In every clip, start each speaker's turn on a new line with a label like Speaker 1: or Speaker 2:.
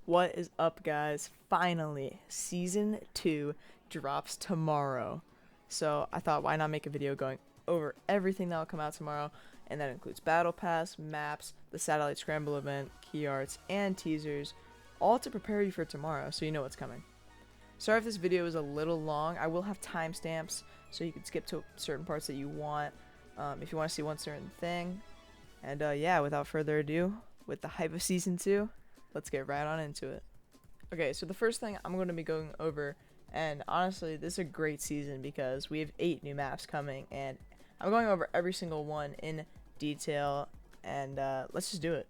Speaker 1: What is up, guys? Finally, season 2 drops tomorrow. So I thought, why not make a video going over everything that will come out tomorrow, and that includes battle pass, maps, the satellite scramble event, key arts, and teasers, all to prepare you for tomorrow so you know what's coming. Sorry if this video is a little long. I will have timestamps so you can skip to certain parts that you want, if you want to see one certain thing. And yeah, without further ado, with the hype of season 2, let's get right on into it. Okay, so the first thing I'm going to be going over, and honestly, this is a great season because we have 8 new maps coming, and I'm going over every single one in detail, and let's just do it.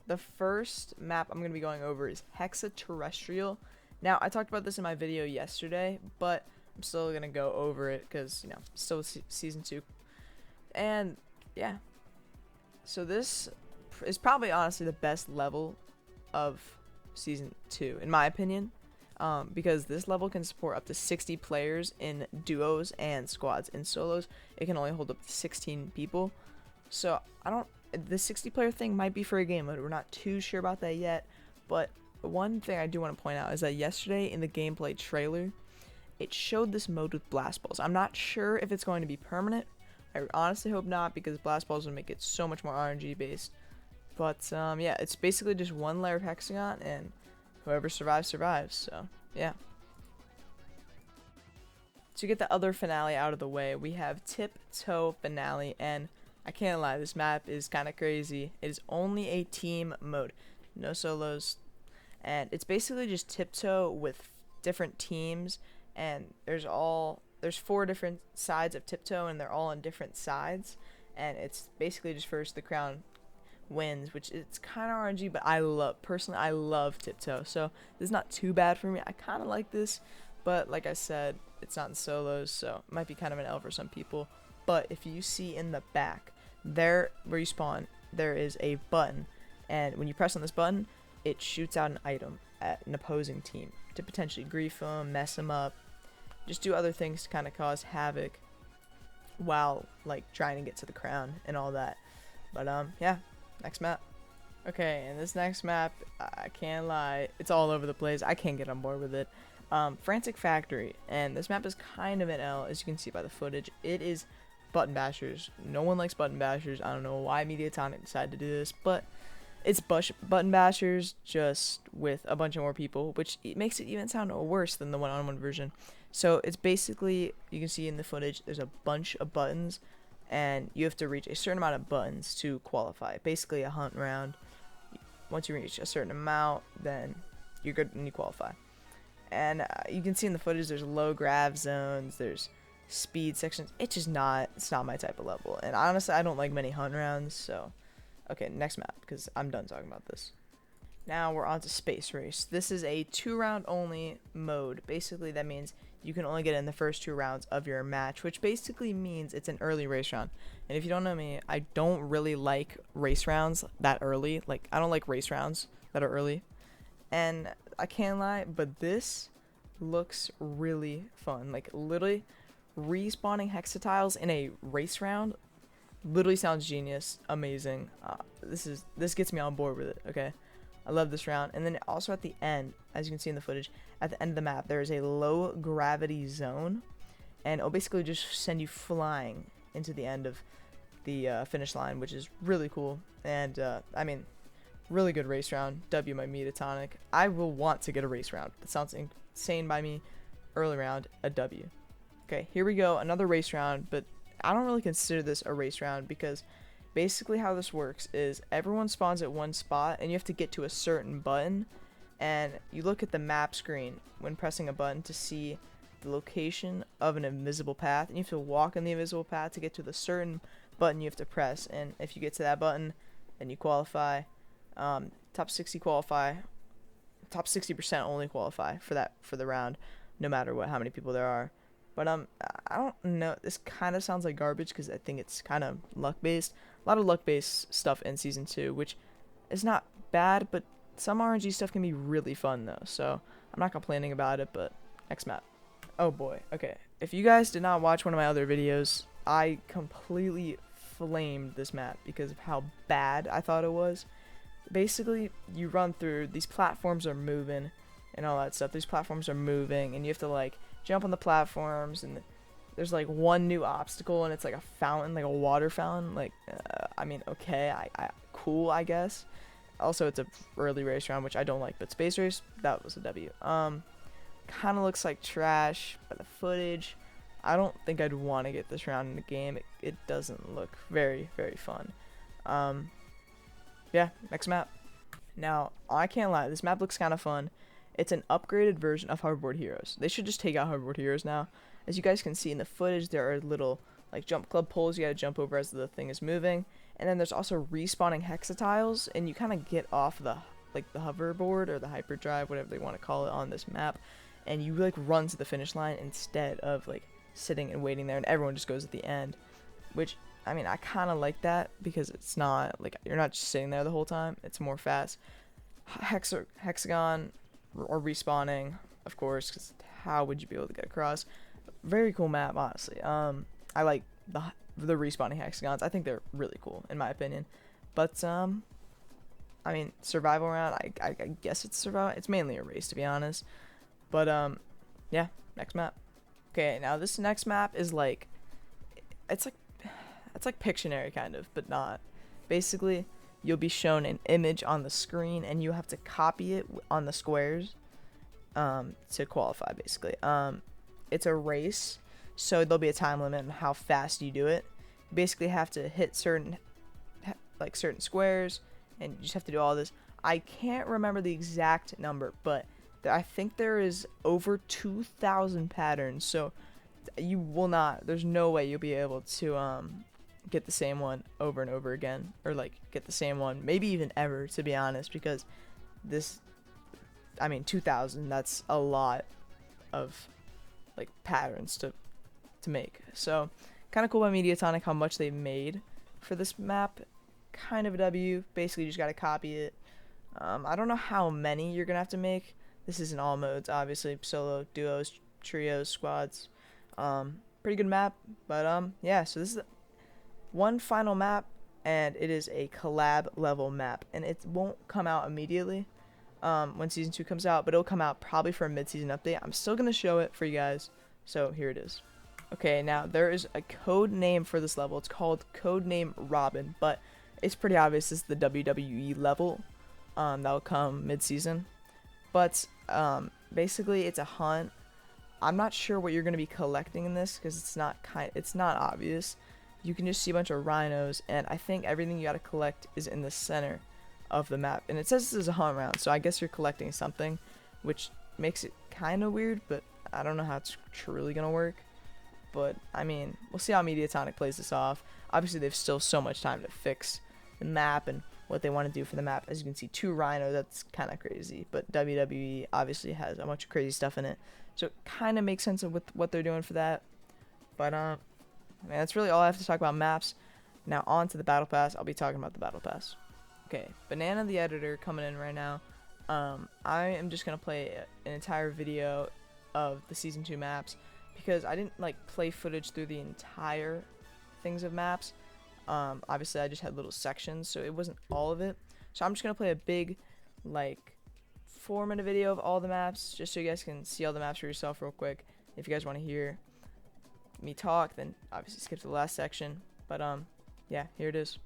Speaker 1: The first map I'm going to be going over is Hexaterrestrial. Now, I talked about this in my video yesterday, but I'm still going to go over it because, you know, still season 2. And yeah, so this is probably honestly the best level of season 2 in my opinion, because this level can support up to 60 players in duos and squads. In solos it can only hold up to 16 people, so the 60 player thing might be for a game mode. We're not too sure about that yet, but one thing I do want to point out is that yesterday in the gameplay trailer it showed this mode with blast balls. I'm not sure if it's going to be permanent. I honestly hope not, because blast balls would make it so much more RNG based. But yeah, it's basically just one layer of hexagon, and whoever survives, survives. So yeah. To get the other finale out of the way, we have Tiptoe Finale, and I can't lie, this map is kind of crazy. It is only a team mode, no solos, and it's basically just Tiptoe with different teams, and there's 4 different sides of Tiptoe, and they're all on different sides, and it's basically just first the crown wins, which it's kind of RNG, but I love Tiptoe, so this is not too bad for me. I kind of like this, but like I said, it's not in solos, so it might be kind of an L for some people. But if you see in the back there where you spawn, there is a button, and when you press on this button, it shoots out an item at an opposing team to potentially grief them, mess them up, just do other things to kind of cause havoc while like trying to get to the crown and all that. But yeah, next map. Okay, and this next map, I can't lie, it's all over the place. I can't get on board with it. Frantic Factory, and this map is kind of an L, as you can see by the footage. It is button bashers. No one likes button bashers. I don't know why Mediatonic decided to do this, but it's button bashers just with a bunch of more people, which makes it even sound worse than the one-on-one version. So it's basically, you can see in the footage, there's a bunch of buttons, and you have to reach a certain amount of buttons to qualify. Basically a hunt round. Once you reach a certain amount, then you're good and you qualify. And you can see in the footage there's low grav zones, there's speed sections. It's not my type of level, and honestly I don't like many hunt rounds. So okay, next map, because I'm done talking about this. Now we're on to Space Race. This is a 2-round only mode. Basically that means you can only get in the first 2 rounds of your match, which basically means it's an early race round. And if you don't know me, I don't really like race rounds that early. Like, I don't like race rounds that are early. And I can't lie, but this looks really fun. Like, literally respawning hexatiles in a race round literally sounds genius, amazing. This gets me on board with it. Okay, I love this round. And then also at the end, as you can see in the footage, at the end of the map there is a low gravity zone, and it'll basically just send you flying into the end of the finish line, which is really cool. And I mean, really good race round. W my Mediatonic. I will want to get a race round. That sounds insane by me. Early round, a W. Okay, here we go, another race round, but I don't really consider this a race round, because basically how this works is everyone spawns at one spot and you have to get to a certain button, and you look at the map screen when pressing a button to see the location of an invisible path, and you have to walk on the invisible path to get to the certain button you have to press. And if you get to that button, then you qualify. Top 60 qualify. Top 60% only qualify for the round, no matter how many people there are. But I don't know, this kind of sounds like garbage because I think it's kind of luck based. A lot of luck based stuff in season 2, which is not bad, but some RNG stuff can be really fun though. So I'm not complaining about it. But next map. Oh boy. Okay, if you guys did not watch one of my other videos, I completely flamed this map because of how bad I thought it was. basically you run through, these platforms are moving and all that stuff. These platforms are moving and you have to like jump on the platforms, and there's like one new obstacle and it's like a fountain, like a water fountain. Like I mean, okay, I cool, I guess. Also, it's a early race round, which I don't like, but Space Race, that was a W. Kind of looks like trash by the footage. I don't think I'd want to get this round in the game. It doesn't look very, very fun. Yeah, next map. Now, I can't lie, this map looks kind of fun. It's an upgraded version of Hoverboard Heroes. They should just take out Hoverboard Heroes now. As you guys can see in the footage, there are little like jump club poles you gotta jump over as the thing is moving. And then there's also respawning hexatiles, and you kind of get off the hoverboard or the hyperdrive, whatever they want to call it, on this map, and you like run to the finish line instead of like sitting and waiting there, and everyone just goes at the end. Which, I mean, I kind of like that because it's not like you're not just sitting there the whole time. It's more fast. Hexagon or respawning, of course, because how would you be able to get across? Very cool map, honestly. I like the respawning hexagons. I think they're really cool in my opinion. But I mean, survival round, I guess it's survival. It's mainly a race, to be honest. But yeah, next map. Okay, now this next map is like it's like Pictionary kind of, but not. Basically, you'll be shown an image on the screen and you have to copy it on the squares to qualify, basically. It's a race, so there'll be a time limit on how fast you do it. You basically have to hit certain squares, and you just have to do all this. I can't remember the exact number, but I think there is over 2,000 patterns, so you will not, there's no way you'll be able to get the same one over and over again, or like get the same one maybe even ever, to be honest, because this, I mean, 2,000, that's a lot of like patterns to make. So kind of cool by Mediatonic how much they've made for this map. Kind of a W. Basically, you just gotta copy it. I don't know how many you're gonna have to make. This is in all modes, obviously, solo, duos, trios, squads. Pretty good map, but yeah. So this is one final map, and it is a collab level map, and it won't come out immediately when season 2 comes out, but it'll come out probably for a mid-season update. I'm still gonna show it for you guys, so here it is. Okay, now there is a code name for this level. It's called Codename Robin, but it's pretty obvious this is the WWE level that'll come mid-season. But basically, it's a hunt. I'm not sure what you're gonna be collecting in this because it's not obvious. You can just see a bunch of rhinos, and I think everything you gotta collect is in the center of the map. And it says this is a hunt round, so I guess you're collecting something, which makes it kind of weird, but I don't know how it's truly gonna work. But I mean, we'll see how Mediatonic plays this off. Obviously, they've still so much time to fix the map and what they want to do for the map. As you can see, 2 rhinos, that's kind of crazy, but WWE obviously has a bunch of crazy stuff in it, so it kind of makes sense with what they're doing for that. But man, that's really all I have to talk about maps. Now on to the battle pass. I'll be talking about the battle pass. Okay, Banana the editor coming in right now. I am just gonna play an entire video of the season 2 maps because I didn't like play footage through the entire things of maps. Obviously I just had little sections, so it wasn't all of it. So I'm just gonna play a big like 4-minute video of all the maps, just so you guys can see all the maps for yourself real quick. If you guys want to hear me talk, then obviously skip to the last section. But yeah, here it is.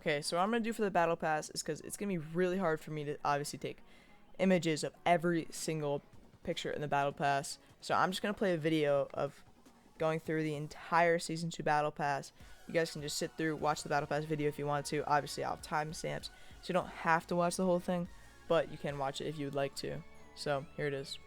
Speaker 1: Okay, so what I'm going to do for the battle pass is, because it's going to be really hard for me to obviously take images of every single picture in the battle pass, so I'm just going to play a video of going through the entire season 2 battle pass. You guys can just sit through, watch the battle pass video if you want to. Obviously I'll have timestamps, so you don't have to watch the whole thing, but you can watch it if you would like to. So here it is.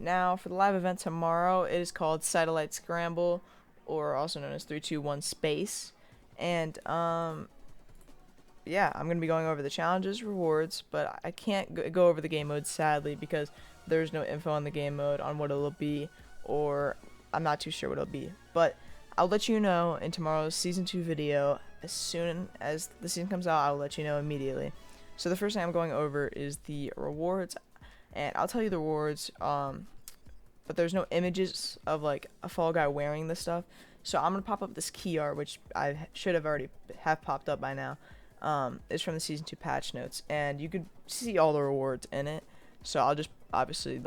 Speaker 1: Now for the live event tomorrow, it is called Satellite Scramble, or also known as 3-2-1 Space. And yeah, I'm gonna be going over the challenges, rewards, but I can't go over the game mode sadly because there's no info on the game mode on what it'll be, or I'm not too sure what it'll be. But I'll let you know in tomorrow's season 2 video. As soon as the season comes out, I'll let you know immediately. So the first thing I'm going over is the rewards, and I'll tell you the rewards. But there's no images of like a Fall Guy wearing this stuff. So I'm gonna pop up this key art, which I should have already have popped up by now. It's from the season 2 patch notes, and you could see all the rewards in it. So I'll just obviously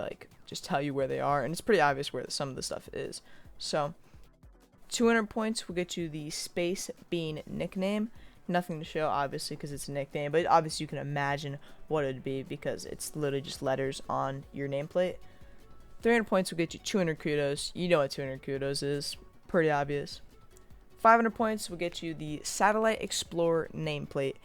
Speaker 1: just tell you where they are, and it's pretty obvious where some of the stuff is. So 200 points will get you the Space Bean nickname. Nothing to show obviously because it's a nickname, but obviously you can imagine what it would be because it's literally just letters on your nameplate. 300 points will get you 200 kudos. You know what 200 kudos is. Pretty obvious. 500 points will get you the Satellite Explorer nameplate.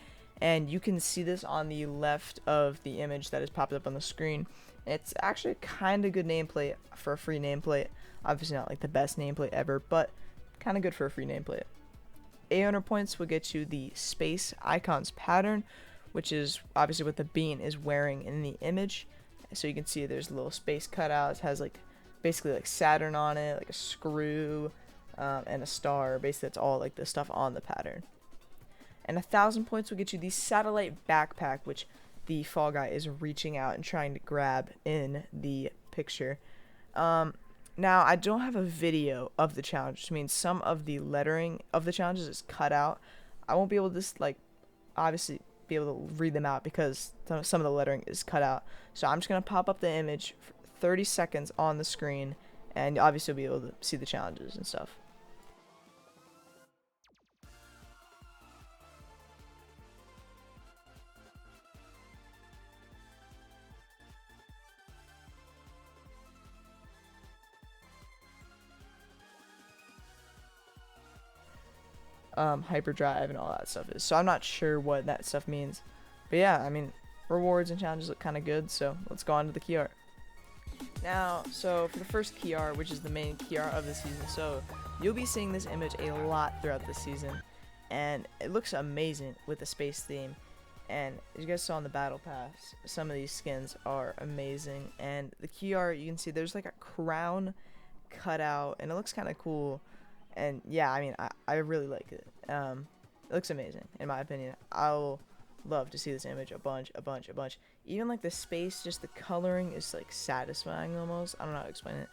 Speaker 1: And you can see this on the left of the image that is popped up on the screen. It's actually a kind of good nameplate for a free nameplate. Obviously not like the best nameplate ever, but kind of good for a free nameplate. 800 points will get you the Space Icons pattern, which is obviously what the bean is wearing in the image. So you can see there's a little space cutout. It has like basically like Saturn on it, like a screw, and a star. Basically that's all like the stuff on the pattern. And 1,000 points will get you the Satellite Backpack, which the Fall Guy is reaching out and trying to grab in the picture. Now I don't have a video of the challenge, which means some of the lettering of the challenges is cut out. I won't be able to just like obviously be able to read them out because some of the lettering is cut out. So I'm just going to pop up the image for 30 seconds on the screen, and obviously you'll be able to see the challenges and stuff. Hyperdrive and all that stuff is. So I'm not sure what that stuff means. But yeah, I mean, rewards and challenges look kind of good, so let's go on to the key art. Now, so for the first key art, which is the main key art of the season, so you'll be seeing this image a lot throughout the season, and it looks amazing with the space theme. And as you guys saw in the battle pass, some of these skins are amazing, and the key art, you can see there's like a crown cut out, and it looks kind of cool. And yeah, I mean, I really like it. It looks amazing, in my opinion. I'll love to see this image a bunch. Even like the space, just the coloring is like satisfying almost. I don't know how to explain it.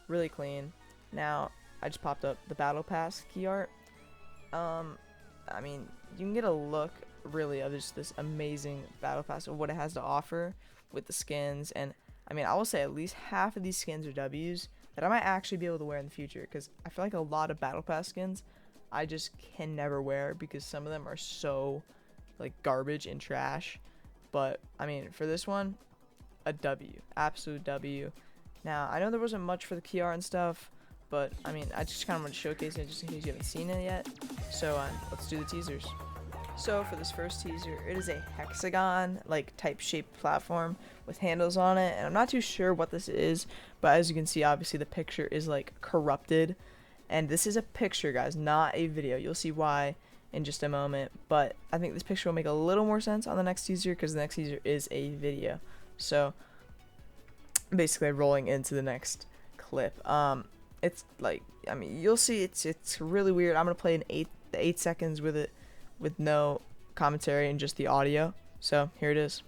Speaker 1: Really clean. Now, I just popped up the Battle Pass key art. I mean, you can get a look really of just this amazing Battle Pass of what it has to offer with the skins. And I mean, I will say at least half of these skins are W's that I might actually be able to wear in the future, because I feel like a lot of Battle Pass skins I just can never wear because some of them are so like garbage and trash. But I mean, for this one, a W, absolute W. Now I know there wasn't much for the key art and stuff, but I mean, I just kind of want to showcase it just in case you haven't seen it yet. So let's do the teasers. So for this first teaser, it is a hexagon like type shaped platform with handles on it, and I'm not too sure what this is, but as you can see, obviously the picture is like corrupted, and this is a picture, guys, not a video. You'll see why in just a moment, but I think this picture will make a little more sense on the next teaser because the next teaser is a video. So basically rolling into the next clip. It's like, I mean, you'll see it's really weird. I'm gonna play in 8 seconds with it with no commentary and just the audio. So here it is.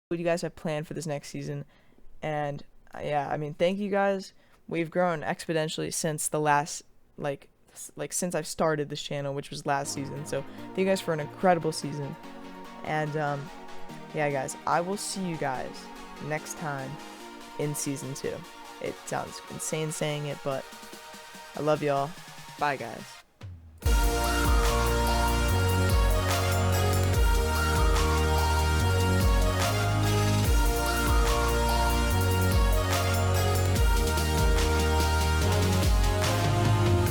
Speaker 1: What you guys have planned for this next season, and yeah, I mean, thank you guys. We've grown exponentially since the last like since I've started this channel, which was last season. So thank you guys for an incredible season, and yeah, guys, I will see you guys next time in season 2. It sounds insane saying it, but I love y'all. Bye, guys.